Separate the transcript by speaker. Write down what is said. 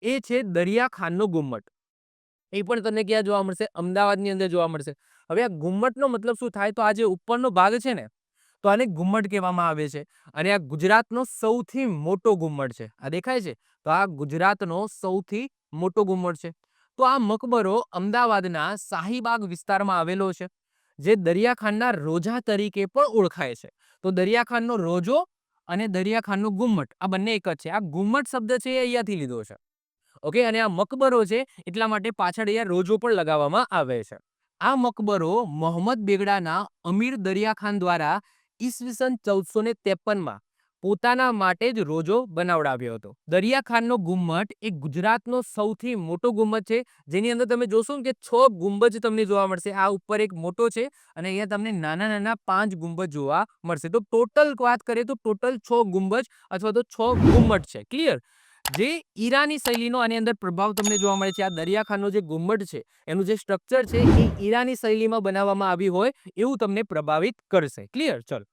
Speaker 1: એ છે દરિયાખાનનો ગુમ્મટ. એ પણ તમને ક્યાં જોવા મળશે? અમદાવાદની અંદર જોવા મળશે. હવે આ ગુમ્મટનો મતલબ શું થાય? તો આ જે ઉપરનો ભાગ છે ને, તો આને ગુમ્મટ કહેવામાં આવે છે. અને આ ગુજરાતનો સૌથી મોટો ગુમ્મટ છે. આ દેખાય છે? તો આ ગુજરાતનો સૌથી મોટો ગુમ્મટ છે. તો આ મકબરો અમદાવાદના શાહીબાગ વિસ્તારમાં આવેલો છે, જે દરિયાખાનના રોજા તરીકે પણ ઓળખાય છે. તો દરિયાખાનનો રોજો અને દરિયાખાનનો ગુમ્મટ આ બંને એક જ છે. આ ગુમ્મટ શબ્દ છે એ અહીંયાથી લીધો છે. ઓકે, અને આ મકબરો છે એટલા માટે પાછળ અહીંયા રોજો પણ લગાવવામાં આવે છે. આ મકબરો મોહમ્મદ બેગડાના અમીર દરિયાખાન દ્વારા ઈસવીસન 1453માં પોતાના માટે જ રોજો બનાવડાવ્યો હતો. દરિયાખાનનો ગુમ્મટ એ ગુજરાતનો સૌથી મોટો ગુમ્મટ છે, જેની અંદર તમે જોશો ને કે 6 ગુંબજ તમને જોવા મળશે. આ ઉપર એક મોટો છે અને અહીંયા તમને નાના નાના 5 ગુંબજ જોવા મળશે. તો ટોટલ વાત કરીએ તો ટોટલ 6 ગુંબજ અથવા તો 6 ગુમ્મટ છે. ક્લિયર? જે ઈરાની શૈલીનો આની અંદર પ્રભાવ તમને જોવા મળે છે. આ દરિયાખાનનો જે ગુમ્મટ છે એનું જે સ્ટ્રક્ચર છે એ ઈરાની શૈલીમાં બનાવવામાં આવ્યું હોય એવું તમને પ્રભાવિત કરશે. ક્લિયર? ચલો.